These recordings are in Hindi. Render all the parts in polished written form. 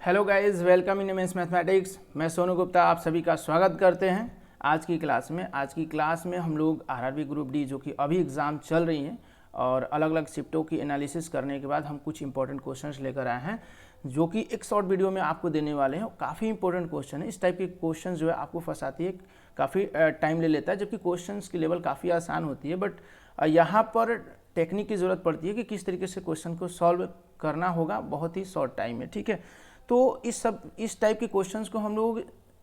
Hello guys, welcome in immense mathematics. मैं सोनू गुप्ता आप सभी का स्वागत करते हैं आज की क्लास में हम लोग आरआरबी ग्रुप डी जो कि अभी एग्ज़ाम चल रही है और अलग अलग शिफ्टों की एनालिसिस करने के बाद हम कुछ इंपॉर्टेंट क्वेश्चंस लेकर आए हैं जो कि एक शॉर्ट वीडियो में आपको देने वाले हैं। काफ़ी इंपॉर्टेंट क्वेश्चन है। इस टाइप के क्वेश्चन जो है आपको फंसाती है, काफ़ी टाइम ले लेता है, जबकि क्वेश्चंस की लेवल काफ़ी आसान होती है। बट यहाँ पर टेक्निक की ज़रूरत पड़ती है कि किस तरीके से क्वेश्चन को सॉल्व करना होगा बहुत ही शॉर्ट टाइम में। ठीक है, तो इस टाइप के क्वेश्चंस को हम लोग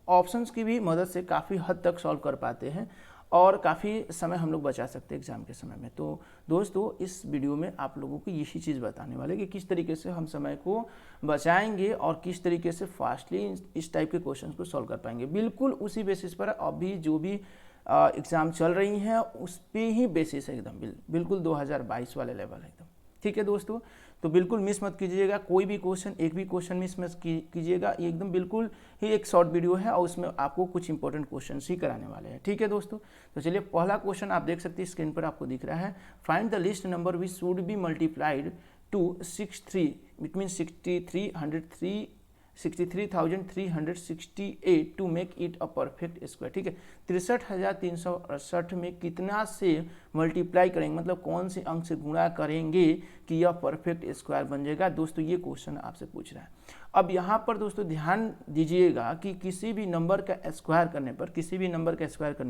ऑप्शंस की भी मदद से काफ़ी हद तक सॉल्व कर पाते हैं और काफ़ी समय हम लोग बचा सकते हैं एग्जाम के समय में। तो दोस्तों, इस वीडियो में आप लोगों को यही चीज़ बताने वाले कि किस तरीके से हम समय को बचाएंगे और किस तरीके से फास्टली इस टाइप के क्वेश्चंस को सॉल्व कर पाएंगे। बिल्कुल उसी बेसिस पर अभी जो भी एग्ज़ाम चल रही हैं उस पर ही बेसिस है, एकदम बिल्कुल 2022 वाले लेवल है एकदम। ठीक है दोस्तों, तो बिल्कुल मिस मत कीजिएगा कोई भी क्वेश्चन, एक भी क्वेश्चन मिस मत कीजिएगा। ये एकदम बिल्कुल ही एक शॉर्ट वीडियो है और उसमें आपको कुछ इंपॉर्टेंट क्वेश्चन ही कराने वाले हैं। ठीक है दोस्तों, तो चलिए पहला क्वेश्चन आप देख सकते हैं स्क्रीन पर आपको दिख रहा है। Find the list number which should be multiplied to 63 it mean 63,368 to make it a perfect square. ठीक है, 63,368 में कितना से मल्टीप्लाई करेंगे, मतलब कौन से अंक से गुणा करेंगे कि यह परफेक्ट स्क्वायर बन जाएगा। दोस्तों ये क्वेश्चन आपसे पूछ रहा है। अब यहाँ पर दोस्तों ध्यान दीजिएगा कि किसी भी नंबर का स्क्वायर करने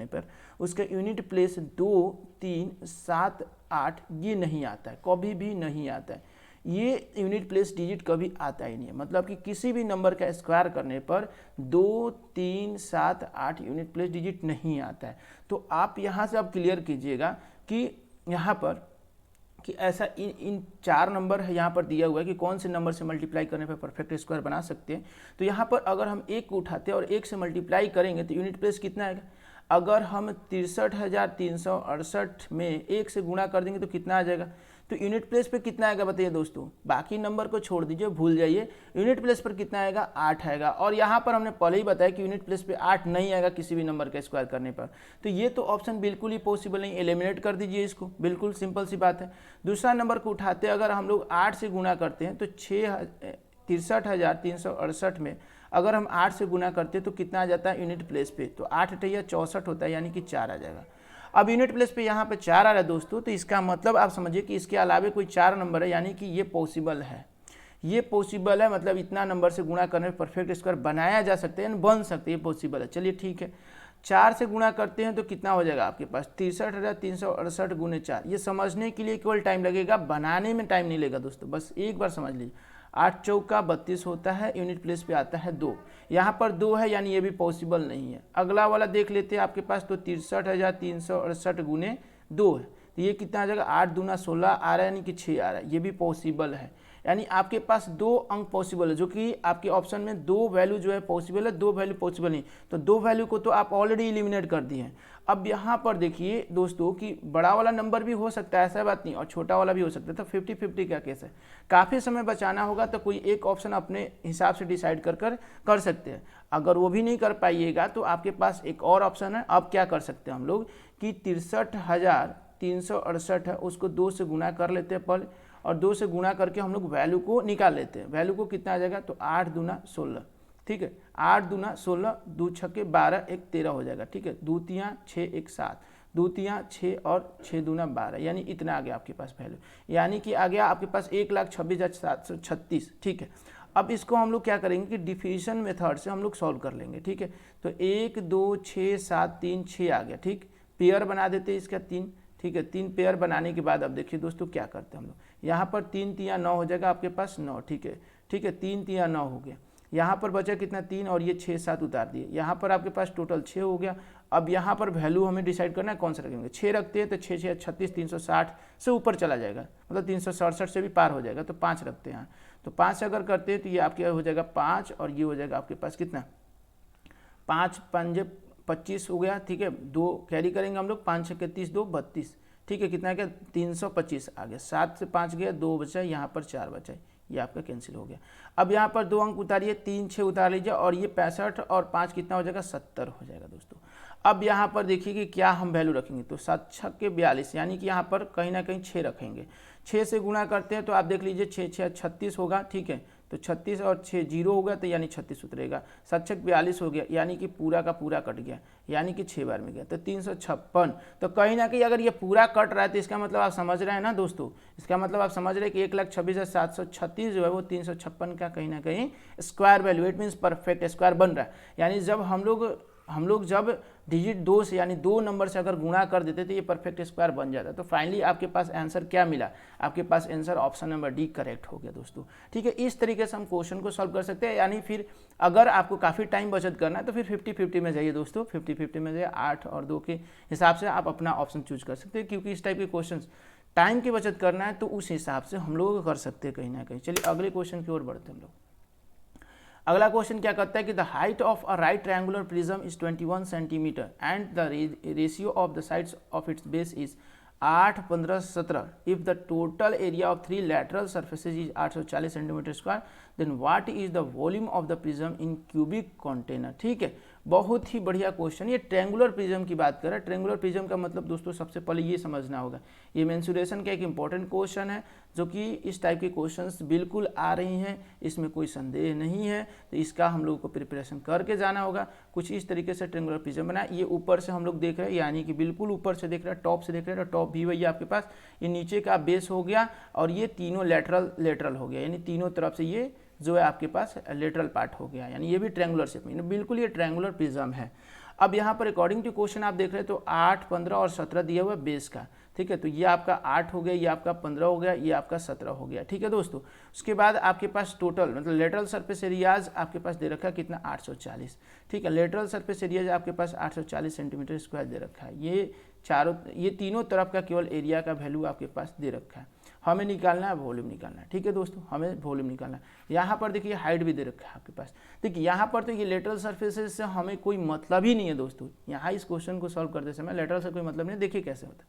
पर उसका यूनिट प्लेस 2, 3, 7, 8 ये नहीं आता है, कभी भी नहीं आता है। ये यूनिट प्लेस डिजिट कभी आता ही नहीं है। मतलब कि किसी भी नंबर का स्क्वायर करने पर 2, 3, 7, 8 यूनिट प्लेस डिजिट नहीं आता है। तो आप यहाँ से आप क्लियर कीजिएगा कि यहाँ पर कि ऐसा इन चार नंबर है यहाँ पर दिया हुआ है कि कौन से नंबर से मल्टीप्लाई करने पर परफेक्ट स्क्वायर बना सकते हैं। तो यहाँ पर अगर हम एक को उठाते हैं और एक से मल्टीप्लाई करेंगे तो यूनिट प्लेस कितना आएगा। अगर हम 63,368 में एक से गुणा कर देंगे तो कितना आ जाएगा। तो यूनिट प्लेस पे कितना आएगा बताइए दोस्तों। बाकी नंबर को छोड़ दीजिए, भूल जाइए। यूनिट प्लेस पर कितना आएगा, 8 आएगा। और यहाँ पर हमने पहले ही बताया कि यूनिट प्लेस पे 8 नहीं आएगा किसी भी नंबर का स्क्वायर करने पर। तो ये तो ऑप्शन बिल्कुल ही पॉसिबल नहीं, एलिमिनेट कर दीजिए इसको, बिल्कुल सिंपल सी बात है। दूसरा नंबर को उठाते अगर हम लोग 8 से गुणा करते हैं तो 63,368 में अगर हम 8 से गुना करते तो कितना आ जाता है यूनिट प्लेस पे। तो 8 8 64 होता है, यानी कि 4 आ जाएगा। अब यूनिट प्लेस पे यहाँ पे 4 आ रहा है दोस्तों, तो इसका मतलब आप समझिए कि इसके अलावा कोई 4 नंबर है, यानी कि ये पॉसिबल है। ये पॉसिबल है, मतलब इतना नंबर से गुणा करने पर परफेक्ट स्क्वायर बनाया जा सकते हैं, बन सकते हैं, ये पॉसिबल है। चलिए ठीक है, 4 से गुणा करते हैं तो कितना हो जाएगा आपके पास 63,368 गुने 4। ये समझने के लिए केवल टाइम लगेगा, बनाने में टाइम नहीं लगेगा दोस्तों, बस एक बार समझ लीजिए। 8 चौका 32 होता है, यूनिट प्लेस पे आता है 2। यहाँ पर 2 है, यानी ये भी पॉसिबल नहीं है। अगला वाला देख लेते हैं आपके पास, तो 63,368 गुने 2 है, तो ये कितना आ जाएगा 8 दूना 16 आ रहा है, यानी कि 6 आ रहा है, ये भी पॉसिबल है। यानी आपके पास 2 अंक पॉसिबल है, जो कि आपके ऑप्शन में 2 वैल्यू जो है पॉसिबल है, 2 वैल्यू पॉसिबल नहीं। तो 2 वैल्यू को तो आप ऑलरेडी एलिमिनेट कर दिए हैं। अब यहाँ पर देखिए दोस्तों कि बड़ा वाला नंबर भी हो सकता है, ऐसा बात नहीं, और छोटा वाला भी हो सकता है। तो 50-50 का केस है, काफ़ी समय बचाना होगा तो कोई एक ऑप्शन अपने हिसाब से डिसाइड कर सकते हैं। अगर वो भी नहीं कर पाइएगा तो आपके पास एक और ऑप्शन है। अब क्या कर सकते हैं हम लोग कि 63,368 है, उसको 2 से गुना कर लेते हैं पहले, और 2 से गुणा करके हम लोग वैल्यू को निकाल लेते हैं। वैल्यू को कितना आ जाएगा, तो 8 दूना 16। ठीक है, 8 दूना 16, 2 छक्के 12, 1 13 हो जाएगा। ठीक है, 2 तियाँ 6, 1 7, 2 तियाँ 6 और 6 दूना 12, यानी इतना आ गया आपके पास वैल्यू, यानी कि आ गया आपके पास 1,26,736। ठीक है, अब इसको हम लोग क्या करेंगे कि डिफिजन मेथड से हम लोग सॉल्व कर लेंगे। ठीक है, तो 1 2 6 7 3 6 आ गया। ठीक, पेयर बना देते हैं इसका 3। ठीक है, 3 पेयर बनाने के बाद अब देखिए दोस्तों क्या करते हैं हम लोग, यहाँ पर 3 तियाँ 9 हो जाएगा आपके पास 9। ठीक है, 3 तियाँ 9 हो गया। यहाँ पर बचा कितना 3, और ये 6 7 उतार दिए, यहाँ पर आपके पास टोटल 6 हो गया। अब यहाँ पर वैल्यू हमें डिसाइड करना है कौन सा रखेंगे। 6 रखते हैं तो 6 6 36, 360 से ऊपर चला जाएगा, मतलब 367 से भी पार हो जाएगा। तो 5 रखते हैं यहाँ, तो 5 अगर करते हैं तो ये आपके हो जाएगा 5, और ये हो जाएगा आपके पास कितना 5 5 25 हो गया। ठीक है, 2 कैरी करेंगे हम लोग, 5 6 30 2 32। ठीक है, कितना आ गया 325 आ गया। 7 से 5 गया, 2 बचा, यहाँ पर 4 बचा, ये आपका कैंसिल हो गया। अब यहाँ पर 2 अंक उतारिए, 3 6 उतार लीजिए, और ये 65 और 5 कितना हो जाएगा 70 हो जाएगा दोस्तों। अब यहाँ पर देखिए कि क्या हम वैल्यू रखेंगे, तो 7 छक्के 42, यानी कि यहाँ पर कहीं ना कहीं 6 रखेंगे। 6 से गुणा करते हैं तो आप देख लीजिए 6 6 36 होगा। ठीक है, तो 36 और 6 जीरो हो गया तो यानी 36 उतरेगा। 7 42 हो गया यानी कि पूरा का पूरा कट गया, यानी कि 6 बार में गया तो 356। तो कहीं ना कहीं अगर ये पूरा कट रहा है तो इसका मतलब आप समझ रहे हैं ना दोस्तों, इसका मतलब आप समझ रहे हैं कि 1,26,736 जो है वो 356 का कहीं ना कहीं square value, it means perfect square बन रहा है। यानी जब हम लोग जब डिजिट 2 से यानी 2 नंबर से अगर गुणा कर देते तो ये परफेक्ट स्क्वायर बन जाता है। तो फाइनली आपके पास आंसर क्या मिला, आपके पास answer option number D correct हो गया दोस्तों। ठीक है, इस तरीके से हम क्वेश्चन को सॉल्व कर सकते हैं। यानी फिर अगर आपको काफ़ी टाइम बचत करना है तो फिर 50-50 में जाइए दोस्तों, 50-50 में जाइए, 8 और 2 के हिसाब से आप अपना ऑप्शन चूज कर सकते हैं, क्योंकि इस टाइप के क्वेश्चन टाइम की बचत करना है तो उस हिसाब से हम लोग कर सकते हैं कहीं ना कहीं। चलिए अगले क्वेश्चन की ओर बढ़ते हैं हम लोग। अगला क्वेश्चन क्या करता है कि the height of a right triangular prism is 21 centimetre and the ratio of the sides of its base is 8, 15, 17। If the total area of 3 lateral surfaces is 840 centimetre square then what is the volume of the prism in cubic container. ठीक है, बहुत ही बढ़िया क्वेश्चन। ये ट्रायंगुलर प्रिज्म की बात कर रहा है। ट्रायंगुलर प्रिज्म का मतलब दोस्तों सबसे पहले ये समझना होगा, ये मेंसुरेशन का एक इंपॉर्टेंट क्वेश्चन है, जो कि इस टाइप के क्वेश्चंस बिल्कुल आ रही हैं, इसमें कोई संदेह नहीं है। तो इसका हम लोगों को प्रिपरेशन करके जाना होगा। कुछ इस तरीके से ट्रायंगुलर प्रिज्म बना, ये ऊपर से हम लोग देख रहे हैं, यानी कि बिल्कुल ऊपर से देख रहे हैं, टॉप से देख रहे हैं, टॉप भी वही आपके पास, ये नीचे का बेस हो गया और ये तीनों लेटरल हो गया, यानी तीनों तरफ से ये जो है आपके पास लेटरल पार्ट हो गया, यानी ये भी ट्रायंगुलर शेप में, बिल्कुल ये ट्रायंगुलर प्रिज्म है। अब यहाँ पर अकॉर्डिंग टू क्वेश्चन आप देख रहे हैं तो 8, 15 और 17 दिया हुआ है बेस का। ठीक है, तो ये आपका 8 हो गया, ये आपका 15 हो गया, ये आपका 17 हो गया। ठीक है दोस्तों, उसके बाद आपके पास टोटल मतलब लेटरल सरफेस एरियाज आपके पास दे रखा है कितना, 840। ठीक है, लेटरल सरफेस एरियाज आपके पास 840 सेंटीमीटर स्क्वायर दे रखा है। ये तीनों तरफ का केवल एरिया का वैल्यू आपके पास दे रखा है। हमें निकालना है वॉल्यूम निकालना है। ठीक है दोस्तों, हमें वॉल्यूम निकालना है। यहाँ पर देखिए हाइट भी दे रखा है आपके पास। देखिए यहाँ पर तो ये लेटरल सरफेसेस से हमें कोई मतलब ही नहीं है दोस्तों। यहाँ इस क्वेश्चन को सॉल्व करते समय लेटरल से कोई मतलब नहीं। देखिए कैसे होता है,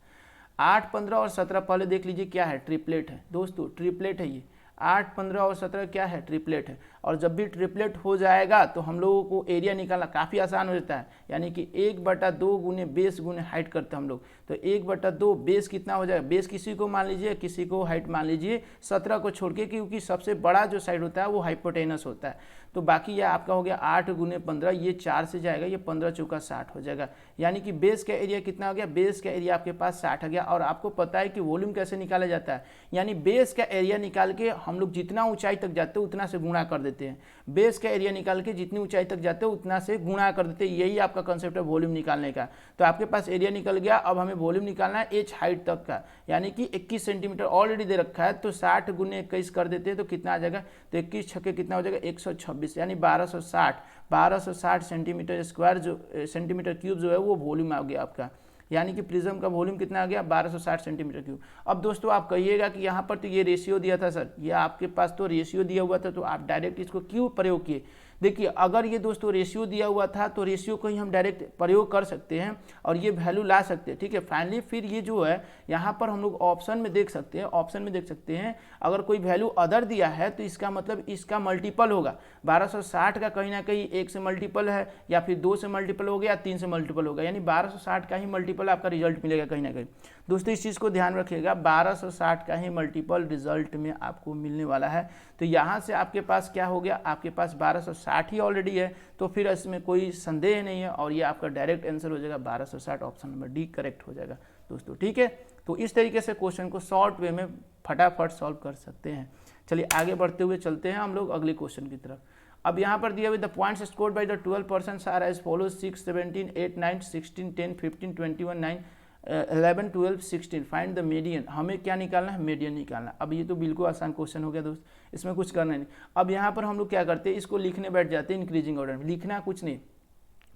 8, 15 और 17 पहले देख लीजिए क्या है, ट्रिपलेट है दोस्तों, ट्रिपलेट है ये। 8, 15 और 17 क्या है, ट्रिपलेट है। और जब भी ट्रिपलेट हो जाएगा तो हम लोगों को एरिया निकालना काफ़ी आसान हो जाता है, यानी कि 1/2 गुने बेस गुने हाइट करते हैं हम लोग। तो 1/2 बेस कितना हो जाएगा, बेस किसी को मान लीजिए, किसी को हाइट मान लीजिए 17 को छोड़ के, क्योंकि सबसे बड़ा जो साइड होता है वो हाइपोटेनस होता है। तो बाकी ये आपका हो गया 8 गुने 15, ये 4 से जाएगा, ये 15 चौका 60 हो जाएगा। यानी कि बेस का एरिया कितना हो गया, बेस का एरिया आपके पास 60 हो गया। और आपको पता है कि वॉल्यूम कैसे निकाला जाता है, यानी बेस का एरिया निकाल के हम लोग जितना ऊंचाई तक जाते हैं उतना से गुणा कर देते हैं। बेस का एरिया निकाल के जितनी ऊंचाई तक जाते हैं उतना से गुणा कर देते हैं। यही आपका कंसेप्ट है वॉल्यूम निकालने का। तो आपके पास एरिया निकल गया, अब हमें वॉल्यूम निकालना है एच हाइट तक का, यानी कि 21 सेंटीमीटर ऑलरेडी दे रखा है। तो 60 गुने 21 कर देते हैं तो कितना आ जाएगा, तो 21 छक्के कितना हो जाएगा, 126, यानी 1260 सेंटीमीटर स्क्वायर जो सेंटीमीटर क्यूब जो है वो वॉल्यूम आ गया आपका। यानी कि प्रिज्म का वॉल्यूम कितना आ गया, 1260 सेंटीमीटर क्यूब। अब दोस्तों आप कहिएगा कि यहाँ पर तो ये रेशियो दिया था सर, ये आपके पास तो रेशियो दिया हुआ था, तो आप डायरेक्ट इसको क्यों प्रयोग किए। देखिए अगर ये दोस्तों रेशियो दिया हुआ था तो रेशियो को ही हम डायरेक्ट प्रयोग कर सकते हैं और ये वैल्यू ला सकते हैं। ठीक है, फाइनली फिर ये जो है यहाँ पर हम लोग ऑप्शन में देख सकते हैं, अगर कोई वैल्यू अदर दिया है तो इसका मतलब इसका मल्टीपल होगा। 1260 का कहीं ना कहीं 1 से मल्टीपल है, या फिर 2 से मल्टीपल हो गया, 3 से मल्टीपल होगा, यानी 1260 का ही मल्टीपल आपका रिजल्ट मिलेगा कहीं ना कहीं। दोस्तों इस चीज़ को ध्यान रखिएगा, 1260 का ही मल्टीपल रिजल्ट में आपको मिलने वाला है। तो यहाँ से आपके पास क्या हो गया, आपके पास 1260 ही ऑलरेडी है, तो फिर इसमें कोई संदेह नहीं है और ये आपका डायरेक्ट आंसर हो जाएगा 1260, ऑप्शन नंबर डी करेक्ट हो जाएगा दोस्तों। ठीक है, तो इस तरीके से क्वेश्चन को शॉर्ट वे में फटाफट सॉल्व कर सकते हैं। चलिए आगे बढ़ते हुए चलते हैं हम लोग अगले क्वेश्चन की तरफ। अब यहाँ पर दिया हुआ the points scored by the 12 persons are as follows 6, 17, 8, 9, 16, 10, 15, 21, 9, 11, 12, 16, find the median. हमें क्या निकालना है, मीडियन निकालना। अब ये तो बिल्कुल आसान क्वेश्चन हो गया दोस्त, इसमें कुछ करना नहीं। अब यहाँ पर हम लोग क्या करते हैं, इसको लिखने बैठ जाते हैं इंक्रीजिंग ऑर्डर में। लिखना कुछ नहीं,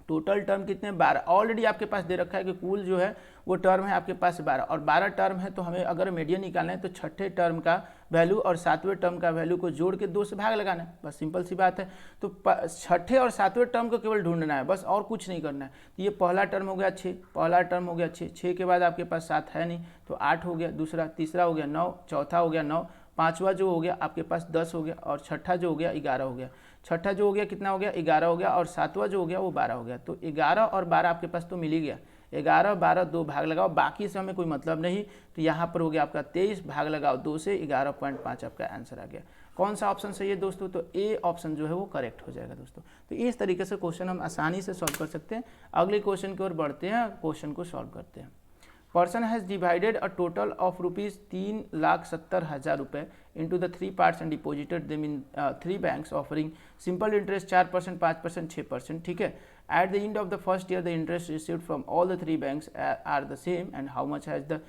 टोटल टर्म कितने, 12 ऑलरेडी आपके पास दे रखा है कि कुल जो है वो टर्म है आपके पास 12, और 12 टर्म है तो हमें अगर मीडियन निकालना है तो छठे टर्म का वैल्यू और 7वें टर्म का वैल्यू को जोड़ के 2 से भाग लगाना है, बस सिंपल सी बात है। तो छठे और 7वें टर्म को केवल ढूंढना है बस, और कुछ नहीं करना है। तो ये पहला टर्म हो गया 6, पहला टर्म हो गया 6 के बाद आपके पास 7 है नहीं तो 8 हो गया, दूसरा, तीसरा हो गया 9, चौथा हो गया 9, पाँचवा जो हो गया आपके पास 10 हो गया, और छठा जो हो गया 11 हो गया। छठा जो हो गया कितना हो गया, 11 हो गया, और 7वां जो हो गया वो 12 हो गया। तो 11 और 12 आपके पास तो मिल ही गया। 11, 12 2 भाग लगाओ, बाकी से हमें कोई मतलब नहीं। तो यहाँ पर हो गया आपका 23, भाग लगाओ 2 से, 11.5 आपका आंसर आ गया। कौन सा ऑप्शन सही है दोस्तों, तो ए ऑप्शन जो है वो करेक्ट हो जाएगा दोस्तों। तो इस तरीके से क्वेश्चन हम आसानी से सॉल्व कर सकते हैं। अगले क्वेश्चन की ओर बढ़ते हैं, क्वेश्चन को सॉल्व करते हैं। Person has divided a total of ₹3,70,000 रुपये into the 3 parts and deposited them in 3 banks offering simple interest 4%, 5%, 6%, ठीक है। At the end of the first year the interest received from all the 3 banks are the same and how much has the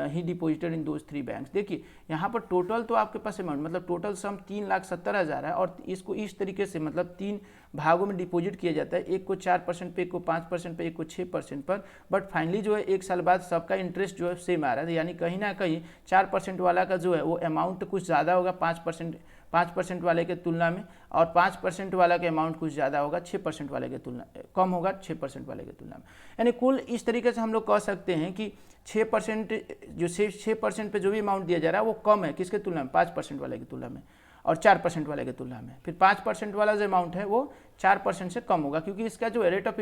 he deposited in those 3 banks. देखिए यहाँ पर टोटल तो आपके पास अमाउंट मतलब टोटल सम 3,70,000 है और इसको इस तरीके से मतलब 3 भागों में डिपॉजिट किया जाता है, एक को 4% पे, एक को 5% पे, एक को 6% पर। बट फाइनली जो है 1 साल बाद सबका इंटरेस्ट जो है सेम आ रहा है, यानी कहीं ना कहीं 4% वाला का जो है वो अमाउंट कुछ ज़्यादा होगा 5% वाले के तुलना में, और 5% वाला का अमाउंट कुछ ज़्यादा होगा 6% वाले के तुलना कम होगा 6% वाले के तुलना में। यानी कुल इस तरीके से हम लोग कह सकते हैं कि 6% जो 6% पे जो भी अमाउंट दिया जा रहा है वो कम है किसके तुलना में, 5% वाले की तुलना में, और 4% वाले की तुलना में। फिर 5% वाला जो अमाउंट है वो 4% से कम होगा, क्योंकि इसका जो रेट ऑफ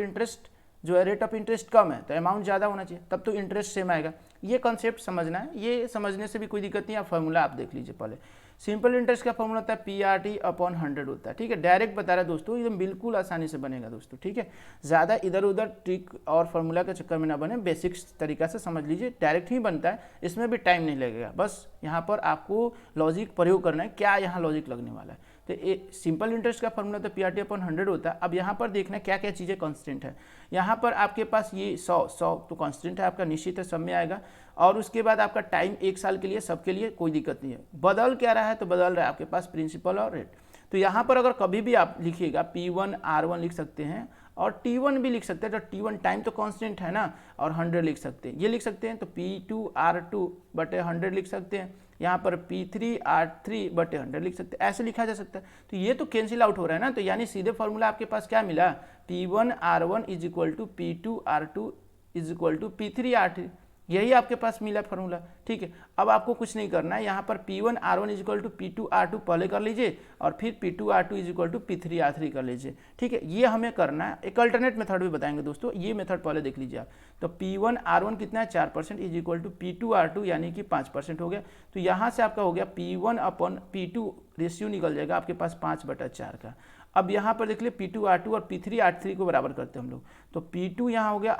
इंटरेस्ट कम है तो अमाउंट ज़्यादा होना चाहिए, तब तो इंटरेस्ट सेम आएगा। ये कॉन्सेप्ट समझना है, ये समझने से भी कोई दिक्कत नहीं है। फॉर्मूला आप देख लीजिए पहले। सिंपल इंटरेस्ट का फॉर्मूला होता है PRT/100 होता है, ठीक है। डायरेक्ट बता रहा है दोस्तों, एकदम बिल्कुल आसानी से बनेगा दोस्तों, ठीक है। ज़्यादा इधर उधर ट्रिक और फॉर्मूला के चक्कर में ना बने, बेसिक्स तरीका से समझ लीजिए, डायरेक्ट ही बनता है, इसमें भी टाइम नहीं लगेगा। बस यहाँ पर आपको लॉजिक प्रयोग करना है, क्या यहाँ लॉजिक लगने वाला है। तो सिंपल इंटरेस्ट का फॉर्मूला तो PRT/100 होता है। अब यहाँ पर देखना क्या क्या चीज़ें कांस्टेंट है। यहाँ पर आपके पास ये 100 तो कांस्टेंट है आपका, निश्चित है सब में आएगा। और उसके बाद आपका टाइम 1 साल के लिए, सबके लिए कोई दिक्कत नहीं है। बदल क्या रहा है, तो बदल रहा है आपके पास प्रिंसिपल और रेट। तो यहाँ पर अगर कभी भी आप लिखिएगा P1R1 लिख सकते हैं और T1 भी लिख सकते हैं, तो T1 टाइम तो कांस्टेंट है ना, और 100 लिख सकते हैं, ये लिख सकते हैं। तो P2R2/100 लिख सकते हैं, यहाँ पर P3R3/100 लिख सकते हैं, ऐसे लिखा जा सकता है। तो ये तो कैंसिल आउट हो रहा है ना, तो यानी सीधे फॉर्मूला आपके पास क्या मिला, P1R1 = P2R2 = P3R3, यही आपके पास मिला फॉर्मूला, ठीक है। अब आपको कुछ नहीं करना है, यहाँ पर P1R1 = P2R2 पहले कर लीजिए और फिर P2R2 = P3R3 कर लीजिए, ठीक है। ये हमें करना है। एक अल्टरनेट मेथड भी बताएंगे दोस्तों, ये मेथड पहले देख लीजिए आप। तो P1R1 कितना है, 4% = P2R2 यानी कि 5% हो गया। तो यहाँ से आपका हो गया P1/P2 रेशियो निकल जाएगा आपके पास 5/4 का। अब यहाँ पर देख लिए P2R2 और P3R3 को बराबर करते हैं हम लोग, तो P2 यहाँ हो गया,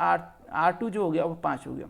R2 जो हो गया वो 5 हो गया,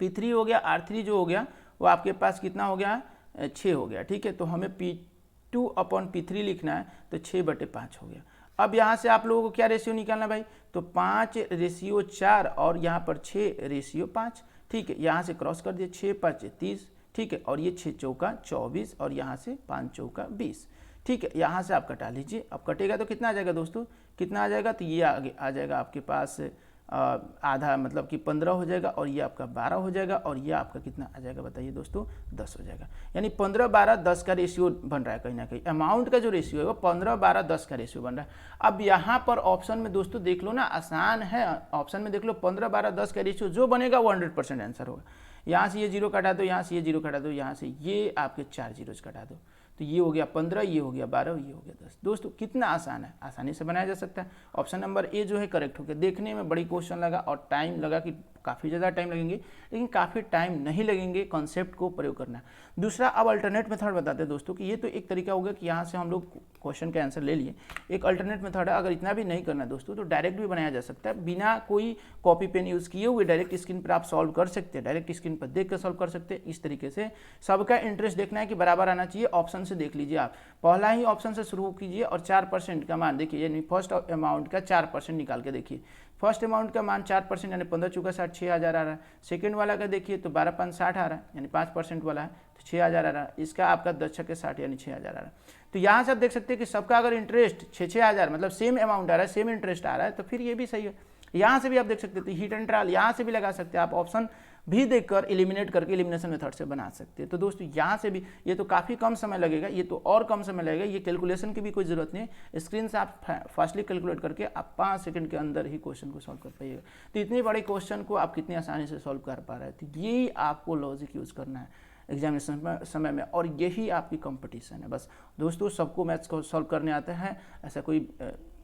P3 हो गया, R3 जो हो गया वो आपके पास कितना हो गया, 6 हो गया, ठीक है। तो हमें P2/P3 लिखना है, तो 6/5 हो गया। अब यहाँ से आप लोगों को क्या रेशियो निकालना भाई, तो 5/4 और यहाँ पर 6/5, ठीक है। यहाँ से क्रॉस कर दिए, 6×5 = 30, ठीक है। और ये 6×4 = 24 और यहाँ से 5×4 = 20, ठीक है। यहाँ से आप कटा लीजिए। अब कटेगा तो कितना आ जाएगा दोस्तों, कितना आ जाएगा, तो ये आगे आ जाएगा आपके पास आधा, मतलब कि 15 हो जाएगा, और ये आपका 12 हो जाएगा, और ये आपका कितना आ जाएगा बताइए दोस्तों, 10 हो जाएगा। यानी 15/12/10 का रेशियो बन रहा है, कहीं ना कहीं अमाउंट का जो रेशियो है वो 15/12/10 का रेशियो बन रहा है। अब यहाँ पर ऑप्शन में दोस्तों देख लो ना, आसान है, ऑप्शन में देख लो 15/12/10 का रेशियो जो बनेगा वो 100% आंसर होगा। यहाँ से ये 0 कटा दो, यहाँ से ये 0 कटा दो, यहाँ से ये आपके 4 जीरोज कटा दो, तो ये हो गया 15, ये हो गया 12, ये हो गया 10। दोस्तों कितना आसान है, आसानी से बनाया जा सकता है। ऑप्शन नंबर ए जो है करेक्ट हो गया। देखने में बड़ी क्वेश्चन लगा और टाइम लगा कि काफ़ी ज़्यादा टाइम लगेंगे, लेकिन काफ़ी टाइम नहीं लगेंगे कॉन्सेप्ट को प्रयोग करना। दूसरा, अब अल्टरनेट मेथड बताते हैं दोस्तों कि ये तो एक तरीका होगा कि यहाँ से हम लोग क्वेश्चन का आंसर ले लिए। एक अल्टरनेट मेथड है, अगर इतना भी नहीं करना दोस्तों तो डायरेक्ट भी बनाया जा सकता है, बिना कोई कॉपी पेन यूज़ किए हुए डायरेक्ट स्क्रीन पर आप सॉल्व कर सकते हैं, डायरेक्ट स्क्रीन पर देख कर सॉल्व कर सकते हैं। इस तरीके से सबका इंटरेस्ट देखना है कि बराबर आना चाहिए। ऑप्शन से देख लीजिए आप, पहला ही ऑप्शन से शुरू कीजिए और 4% का मान देखिए, यानी फर्स्ट अमाउंट का 4% निकाल के देखिए। फर्स्ट अमाउंट का मान 4% यानी 15×4 = 6,000 आ रहा है। सेकंड वाला का देखिए तो 12×5 = 60 आ रहा है, यानी 5% वाला है तो 6,000 आ रहा है। इसका आपका 10×6 = 60 यानी 6,000 आ रहा है। तो यहाँ से आप देख सकते हैं कि सबका अगर इंटरेस्ट 6,000 मतलब सेम अमाउंट आ रहा है, सेम इंटरेस्ट आ रहा है, तो फिर ये भी सही है। यहाँ से भी आप देख सकते हैं, तो हिट एंड ट्रायल यहाँ से भी लगा सकते हैं आप, ऑप्शन भी देखकर एलिमिनेट करके एलिमिनेशन मेथड से बना सकते हैं। तो दोस्तों यहाँ से भी, ये तो काफ़ी कम समय लगेगा, ये तो और कम समय लगेगा, ये कैलकुलेशन की भी कोई ज़रूरत नहीं है। स्क्रीन से आप फास्टली कैलकुलेट करके आप 5 सेकंड के अंदर ही क्वेश्चन को सॉल्व कर पाइएगा। तो इतने बड़े क्वेश्चन को आप कितनी आसानी से सॉल्व कर पा रहे हैं, तो यही आपको लॉजिक यूज़ करना है एग्जामिनेशन समय में, और यही आपकी कंपटीशन है। बस दोस्तों सबको मैथ्स को सॉल्व करने आता है, ऐसा कोई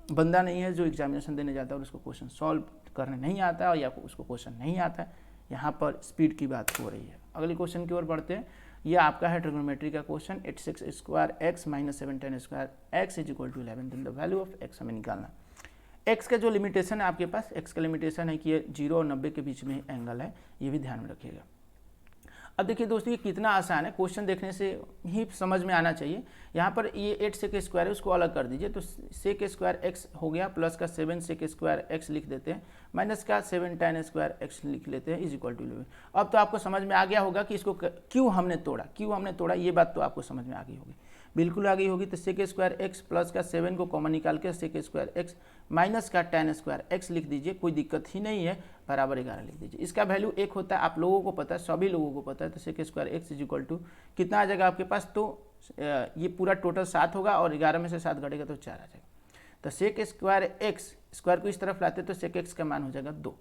बंदा नहीं है जो एग्जामिनेशन देने जाता है और उसको क्वेश्चन सॉल्व करने नहीं आता है, या उसको क्वेश्चन नहीं आता है। यहाँ पर स्पीड की बात हो रही है। अगले क्वेश्चन की ओर बढ़ते हैं। ये आपका है ट्रिग्नोमेट्री का question 86 square x minus 7 tan square x is equal to 11, then the value of x हमें निकालना। एक्स का जो लिमिटेशन है आपके पास, एक्स का लिमिटेशन है कि ये 0 और 90 के बीच में एंगल है, ये भी ध्यान में रखिएगा। अब देखिए दोस्तों ये कितना आसान है, क्वेश्चन देखने से ही समझ में आना चाहिए। यहाँ पर ये 8 सेक स्क्वायर है, उसको अलग कर दीजिए, तो सेक स्क्वायर एक्स हो गया, प्लस का 7 सेक स्क्वायर एक्स लिख देते हैं, माइनस का 7 tan स्क्वायर एक्स लिख लेते हैं, इज इक्वल टू 11। अब तो आपको समझ में आ गया होगा कि इसको क्यों हमने तोड़ा, ये बात तो आपको समझ में आ गई होगी, बिल्कुल आ गई होगी। तो सेक स्क्वायर एक्स प्लस का 7 को कॉमन निकाल के सेक स्क्वायर एक्स माइनस का tan स्क्वायर एक्स लिख दीजिए, कोई दिक्कत ही नहीं है, बराबर 11 लिख दीजिए। इसका वैल्यू 1 होता है, आप लोगों को पता है, सभी लोगों को पता है। तो sec square x is equal to कितना आ जाएगा आपके पास, तो ये पूरा टोटल 7 होगा और 11 में से 7 घटेगा तो 4 आ जाएगा। तो सेक स्क्वायर एक्स, स्क्वायर को इस तरफ लाते तो सेक एक्स का मान हो जाएगा 2।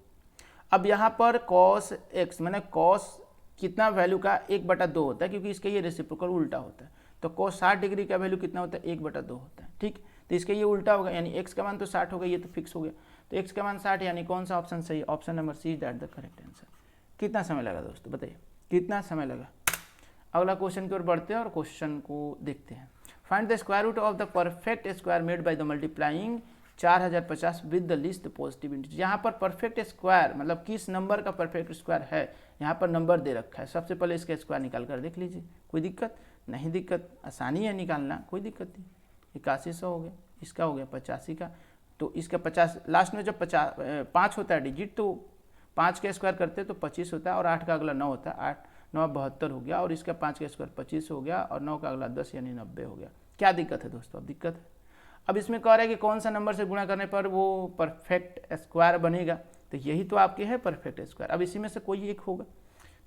अब यहाँ पर कॉस एक्स मैंने कॉस कितना वैल्यू का 1/2 होता है, क्योंकि इसके ये रेसिप्रोकल उल्टा होता है। तो कॉस 60 डिग्री का वैल्यू कितना होता है, 1/2 होता है, ठीक। तो इसके ये उल्टा होगा, यानी एक्स का मान तो 60 होगा, ये तो फिक्स हो गया। तो एक्स का मान 60, यानी कौन सा ऑप्शन सही है, option number C is that the correct answer. कितना समय लगा दोस्तों, बताइए कितना समय लगा। अगला क्वेश्चन की ओर बढ़ते हैं और क्वेश्चन को देखते हैं। Find the square root of the perfect square made by the multiplying 4050 with the least positive integer. यहाँ पर परफेक्ट स्क्वायर मतलब किस नंबर का परफेक्ट स्क्वायर है, यहाँ पर नंबर दे रखा है। सबसे पहले इसका स्क्वायर निकाल कर देख लीजिए, कोई दिक्कत नहीं, दिक्कत आसानी है निकालना, कोई दिक्कत नहीं। 8100 हो गया, इसका हो गया 85 का, तो इसका 50 लास्ट में जब 5 होता है डिजिट, तो 5 का स्क्वायर करते हैं तो 25 होता है, और 8 का अगला 9 होता है, 8 9 72 हो गया, और इसका 5 का स्क्वायर 25 हो गया, और 9 का अगला 10 यानी 90 हो गया। क्या दिक्कत है दोस्तों, अब दिक्कत है। अब इसमें कह रहा है कि कौन सा नंबर से गुणा करने पर वो परफेक्ट स्क्वायर बनेगा, तो यही तो आपके है परफेक्ट स्क्वायर। अब इसी में से कोई एक होगा,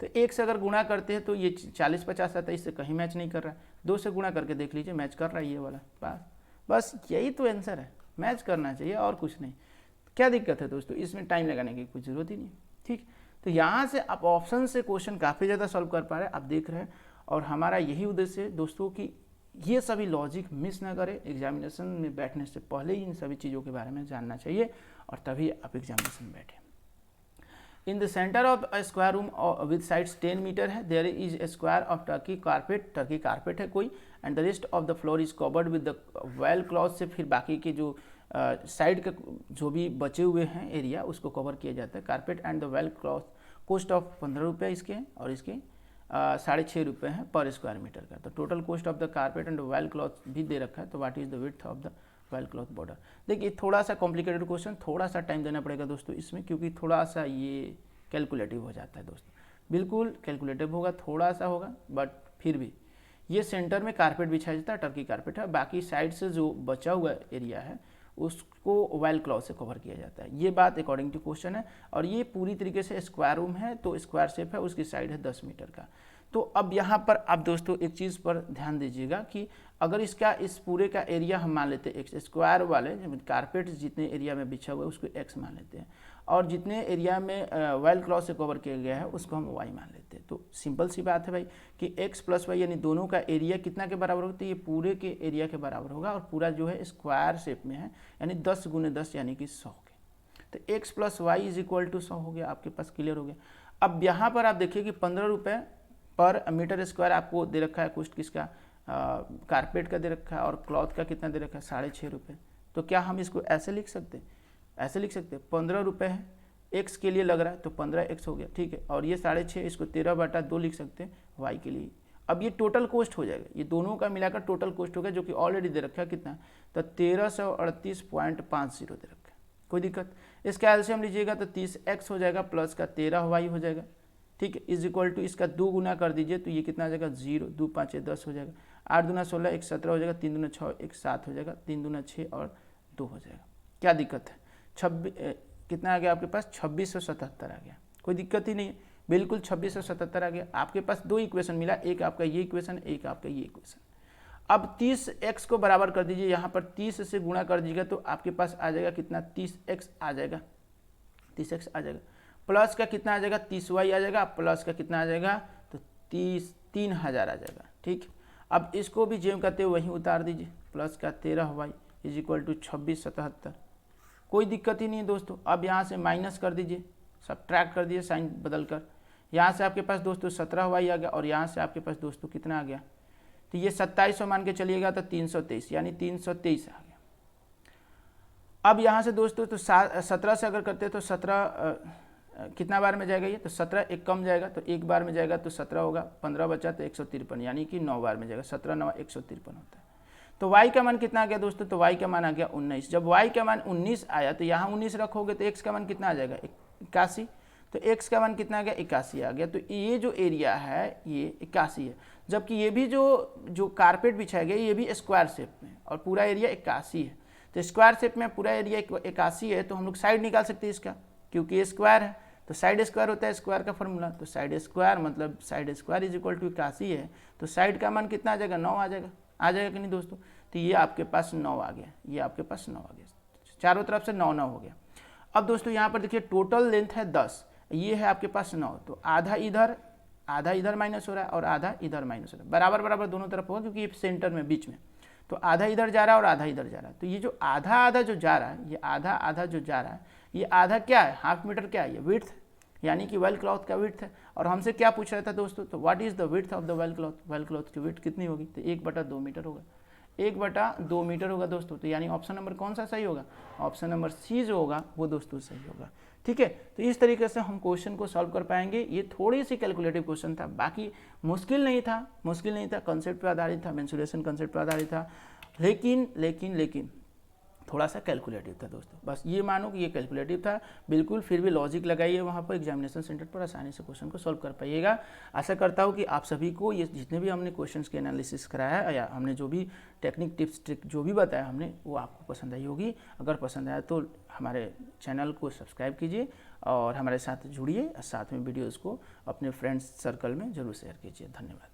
तो 1 से अगर गुणा करते हैं तो ये 40-50 आता है, इससे कहीं मैच नहीं कर रहा है। 2 से गुणा करके देख लीजिए, मैच कर रहा है ये वाला, बस यही तो आंसर है, मैच करना चाहिए और कुछ नहीं। क्या दिक्कत है दोस्तों, इसमें टाइम लगाने की कोई ज़रूरत ही नहीं, ठीक। तो यहाँ से आप ऑप्शन से क्वेश्चन काफ़ी ज़्यादा सॉल्व कर पा रहे हैं, आप देख रहे हैं। और हमारा यही उद्देश्य है दोस्तों कि ये सभी लॉजिक मिस ना करें, एग्जामिनेशन में बैठने से पहले ही इन सभी चीज़ों के बारे में जानना चाहिए, और तभी आप एग्जामिनेशन में बैठें। In the center of a square room with sides 10 metre है, there is a square of turkey carpet है कोई, and the rest of the floor is covered with the well cloth से फिर बाकी के जो साइड का जो भी बचे हुए हैं एरिया उसको कवर किया जाता है। Carpet and the well cloth cost of 15 रुपये इसके, और इसके 6.5 रुपये हैं पर स्क्वायर मीटर का। तो total cost of the carpet and well cloth भी दे रखा है। तो what is the width of the well cloth border. देखिए थोड़ा सा कॉम्प्लिकेटेड क्वेश्चन, थोड़ा सा टाइम देना पड़ेगा दोस्तों इसमें, क्योंकि थोड़ा सा ये कैलकुलेटिव हो जाता है दोस्तों, बिल्कुल कैलकुलेटिव होगा, थोड़ा सा होगा, बट फिर भी ये सेंटर में कारपेट बिछाया जाता है, टर्की कारपेट है, बाकी साइड से जो बचा हुआ एरिया है उसको वेल क्लॉथ से कवर किया जाता है। ये बात अकॉर्डिंग टू क्वेश्चन है, और ये पूरी तरीके से स्क्वायर रूम है, तो स्क्वायर शेप है, उसकी साइड है 10 मीटर का। तो अब यहाँ पर आप दोस्तों एक चीज़ पर ध्यान दीजिएगा कि अगर इसका इस पूरे का एरिया हम मान लेते हैं एक्स, स्क्वायर वाले कारपेट जितने एरिया में बिछा हुआ है उसको एक्स मान लेते हैं, और जितने एरिया में वेल क्लॉथ से कवर किया गया है उसको हम वाई मान लेते हैं। तो सिंपल सी बात है भाई कि एक्स प्लस वाई यानी दोनों का एरिया कितना के बराबर होगा, तो ये पूरे के एरिया के बराबर होगा, और पूरा जो है स्क्वायर शेप में है, यानी 10 × 10 यानी कि 100 के। तो x plus y is equal to 100 हो गया, आपके पास क्लियर हो गया। अब यहाँ पर आप देखिए कि 15 रुपये पर मीटर स्क्वायर आपको दे रखा है, कॉस्ट किसका, कारपेट का दे रखा है, और क्लॉथ का कितना दे रखा है, 6.5 रुपये। तो क्या हम इसको ऐसे लिख सकते हैं, ऐसे लिख सकते हैं, 15 रुपये है, एक्स के लिए लग रहा है तो 15x हो गया, ठीक है, और ये 6.5 इसको 13/2 लिख सकते हैं वाई के लिए। अब ये टोटल कॉस्ट हो जाएगा, ये दोनों का मिलाकर टोटल कॉस्ट होगा, जो कि ऑलरेडी दे रखा है कितना, तो 1338.50 दे रखा है, कोई दिक्कत। इसका एलसीएम लीजिएगा तो 30x हो जाएगा प्लस का 13y हो जाएगा, ठीक है, इज इक्वल टू इसका 2 गुना कर दीजिए तो ये कितना आ जाएगा 0, 2 5 10 हो जाएगा, 8 दूना 16, 1 17 हो जाएगा, 3 दूना 6, 1 7 हो जाएगा, 3 दूना 6 और 2 हो जाएगा। क्या दिक्कत है, 26 कितना आ गया आपके पास, 2677 आ गया, कोई दिक्कत ही नहीं है, बिल्कुल 2677 आ गया। आपके पास 2 इक्वेशन मिला, एक आपका ये इक्वेशन, एक आपका ये इक्वेशन। अब 30x को बराबर कर दीजिए, यहाँ पर 30 से गुणा कर दीजिएगा तो आपके पास आ जाएगा कितना, 30x आ जाएगा, 30x आ जाएगा, प्लस का कितना आ जाएगा, 30y आ जाएगा, प्लस का कितना आ जाएगा, तो 3000 आ जाएगा, ठीक। अब इसको भी जेम करते हुए वहीं उतार दीजिए, प्लस का 13y इज इक्वल टू 2677, कोई दिक्कत ही नहीं है दोस्तों। अब यहाँ से माइनस कर दीजिए, सब्ट्रैक्ट कर दीजिए साइन बदल कर, यहाँ से आपके पास दोस्तों 17y आ गया और यहाँ से आपके पास दोस्तों कितना आ गया, तो ये 2700 मान के चलिएगा तो 323 यानी 323 आ गया। अब यहाँ से दोस्तों तो 17 से अगर करते तो 17 कितना बार में जाएगा ये, तो 17 एक कम जाएगा तो एक बार में जाएगा तो 17 होगा, 15 बचा तो 153 यानी कि 9 बार में जाएगा, 17 9 153 होता है। तो y का मान कितना आ गया दोस्तों, तो y का मान आ गया 19। जब y का मान 19 आया तो यहाँ 19 रखोगे तो x का मान कितना आ जाएगा 81, तो x का मान कितना आ गया 81 आ गया। तो ये जो एरिया है ये 81 है, जबकि ये भी जो कारपेट बिछाया गया ये भी स्क्वायर शेप में और पूरा एरिया 81 है। तो स्क्वायर शेप में पूरा एरिया 81 है तो हम लोग साइड निकाल सकते हैं इसका, क्योंकि ये स्क्वायर है तो साइड स्क्वायर होता है स्क्वायर का फॉर्मूला। तो साइड स्क्वायर मतलब side square is equal to 81 है, तो साइड का मान कितना आ जाएगा 9 आ जाएगा कि नहीं दोस्तों। तो ये आपके पास 9 आ गया, ये आपके पास 9 आ गया, चारों तरफ से 9 9 हो गया। अब दोस्तों यहाँ पर देखिए टोटल लेंथ है 10, ये है आपके पास 9, तो आधा इधर माइनस हो रहा है और आधा इधर माइनस हो रहा है, बराबर बराबर दोनों तरफ होगा क्योंकि ये सेंटर में बीच में, तो आधा इधर जा रहा है और आधा इधर जा रहा है। तो ये जो आधा आधा जो जा रहा है, ये आधा आधा जो जा रहा है, ये आधा क्या है, हाफ मीटर क्या है, ये विड्थ यानी कि वेल क्लॉथ का विड्थ है। और हमसे क्या पूछ रहा था दोस्तों, तो what is the width of the well cloth की विड्थ कितनी होगी, तो 1/2 मीटर होगा, 1/2 मीटर होगा दोस्तों। तो यानी ऑप्शन नंबर कौन सा सही होगा, ऑप्शन नंबर सी जो होगा वो दोस्तों सही होगा। ठीक है, तो इस तरीके से हम क्वेश्चन को सॉल्व कर पाएंगे। ये थोड़ी सी कैलकुलेटिव क्वेश्चन था, बाकी मुश्किल नहीं था, कंसेप्ट पे आधारित था, मेंसुरेशन कंसेप्ट पे आधारित था, लेकिन थोड़ा सा कैलकुलेटिव था दोस्तों। बस ये मानो कि ये कैलकुलेटिव था बिल्कुल, फिर भी लॉजिक लगाइए वहाँ पर, एग्जामिनेशन सेंटर पर आसानी से क्वेश्चन को सॉल्व कर पाइएगा। आशा करता हूँ कि आप सभी को ये जितने भी हमने क्वेश्चंस के एनालिसिस कराया है या हमने जो भी टेक्निक टिप्स ट्रिक जो भी बताया हमने वो आपको पसंद आई होगी। अगर पसंद आया तो हमारे चैनल को सब्सक्राइब कीजिए और हमारे साथ जुड़िए, साथ में वीडियोज़ को अपने फ्रेंड्स सर्कल में ज़रूर शेयर कीजिए। धन्यवाद।